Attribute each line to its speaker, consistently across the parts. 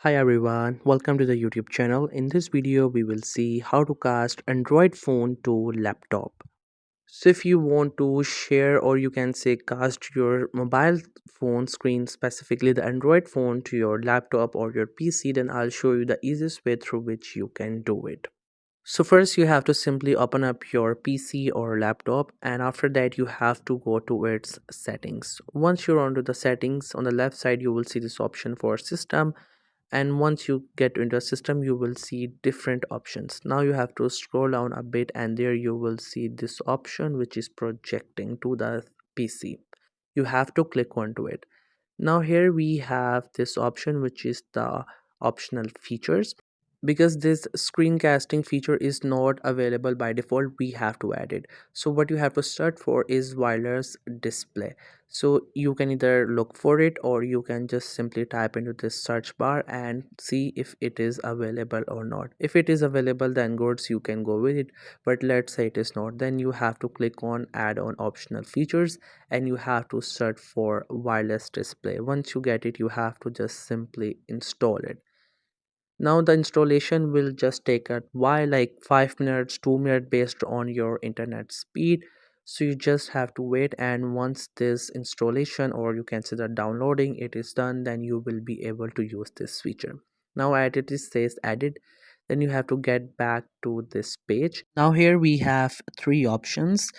Speaker 1: Hi everyone, welcome to the YouTube channel. In this video, we will see how to cast Android phone to laptop. So if you want to share or you can say cast your mobile phone screen, specifically the Android phone to your laptop or your PC, then I'll show you the easiest way through which you can do it. So first you have to simply open up your PC or laptop, and after that you have to go to its settings. Once you're onto the settings, on the left side you will see this option for system, and once you get into a system you will see different options. Now you have to scroll down a bit and there you will see this option which is projecting to the PC. You have to click onto it. Now here we have this option which is the optional features. Because this screencasting feature is not available by default, we have to add it. So what you have to search for is wireless display. So you can either look for it or you can just simply type into this search bar and see if it is available or not. If it is available, then goods, you can go with it. But let's say it is not, then you have to click on add on optional features and you have to search for wireless display. Once you get it, you have to just simply install it. Now the installation will just take a while, like 5 minutes, 2 minutes, based on your internet speed. So you just have to wait, and once this installation or you can say the downloading it is done, then you will be able to use this feature. Now as it is says added, then you have to get back to this page. Now here we have three options.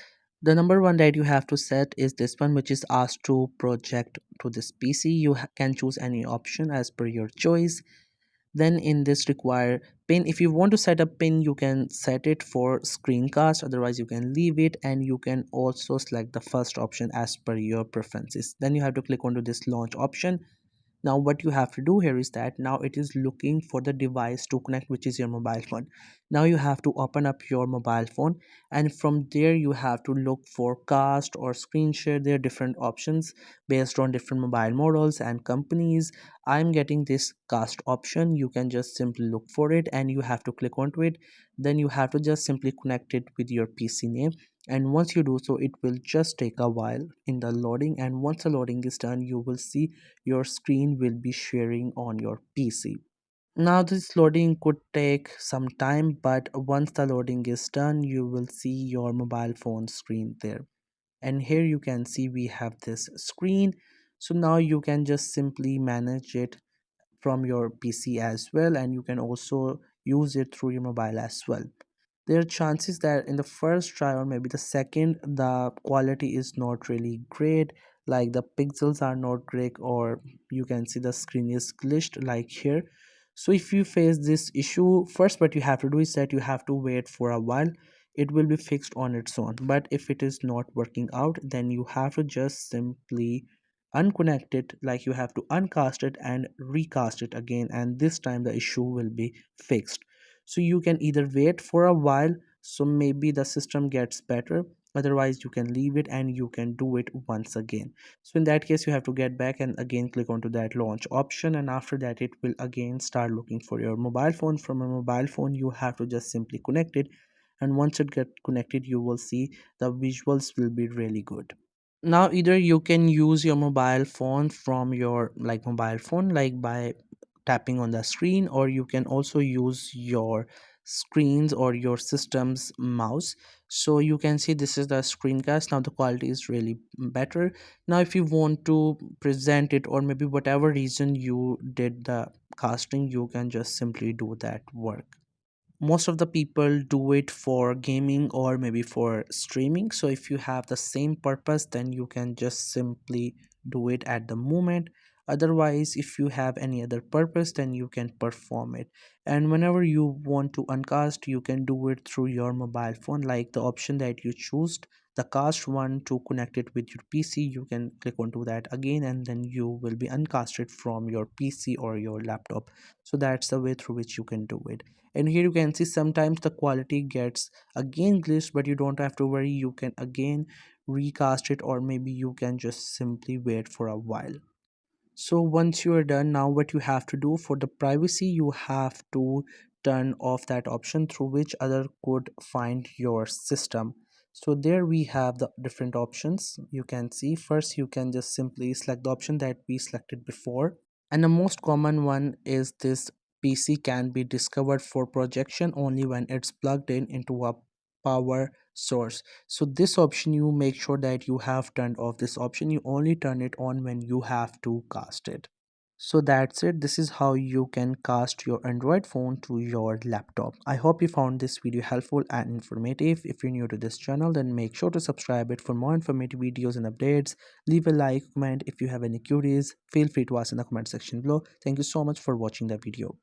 Speaker 1: The number one that you have to set is this one, which is asked to project to this PC. You can choose any option as per your choice. Then in this require pin, if you want to set a pin you can set it for screencast, otherwise you can leave it, and you can also select the first option as per your preferences. Then you have to click onto this launch option. Now what you have to do here is that now it is looking for the device to connect, which is your mobile phone. Now you have to open up your mobile phone, and from there you have to look for cast or screen share. There are different options based on different mobile models and companies. I'm getting this cast option. You can just simply look for it and you have to click onto it. Then you have to just simply connect it with your PC name, and once you do so it will just take a while in the loading, and once the loading is done you will see your screen will be sharing on your PC. Now this loading could take some time, but once the loading is done you will see your mobile phone screen there. And here you can see we have this screen. So now you can just simply manage it from your PC as well, and you can also use it through your mobile as well. There are chances that in the first try or maybe the second the quality is not really great, like the pixels are not great, or you can see the screen is glitched like here. So if you face this issue, first what you have to do is that you have to wait for a while. It will be fixed on its own, but if it is not working out then you have to just simply unconnect it, like you have to uncast it and recast it again, and this time the issue will be fixed. So you can either wait for a while so maybe the system gets better, otherwise you can leave it and you can do it once again. So in that case you have to get back and again click onto that launch option, and after that it will again start looking for your mobile phone. From a mobile phone you have to just simply connect it, and once it get connected you will see the visuals will be really good. Now either you can use your mobile phone from your mobile phone like by tapping on the screen, or you can also use your screens or your system's mouse. So you can see this is the screencast. Now the quality is really better. Now if you want to present it or maybe whatever reason you did the casting, you can just simply do that work. Most of the people do it for gaming or maybe for streaming, so if you have the same purpose then you can just simply do it at the moment. Otherwise if you have any other purpose then you can perform it, and whenever you want to uncast you can do it through your mobile phone, like the option that you choose, the cast one, to connect it with your PC. You can click onto that again and then you will be uncasted from your PC or your laptop. So that's the way through which you can do it. And here you can see sometimes the quality gets again glitched, but you don't have to worry, you can again recast it or maybe you can just simply wait for a while. So once you are done, now what you have to do for the privacy, you have to turn off that option through which other could find your system. So there we have the different options. You can see first you can just simply select the option that we selected before. And the most common one is this: PC can be discovered for projection only when it's plugged in into a power source. So this option, you make sure that you have turned off this option. You only turn it on when you have to cast it. So that's it. This is how you can cast your Android phone to your laptop. I hope you found this video helpful and informative. If you're new to this channel, then make sure to subscribe it for more informative videos and updates. Leave a like, comment. If you have any queries, feel free to ask in the comment section below. Thank you so much for watching the video.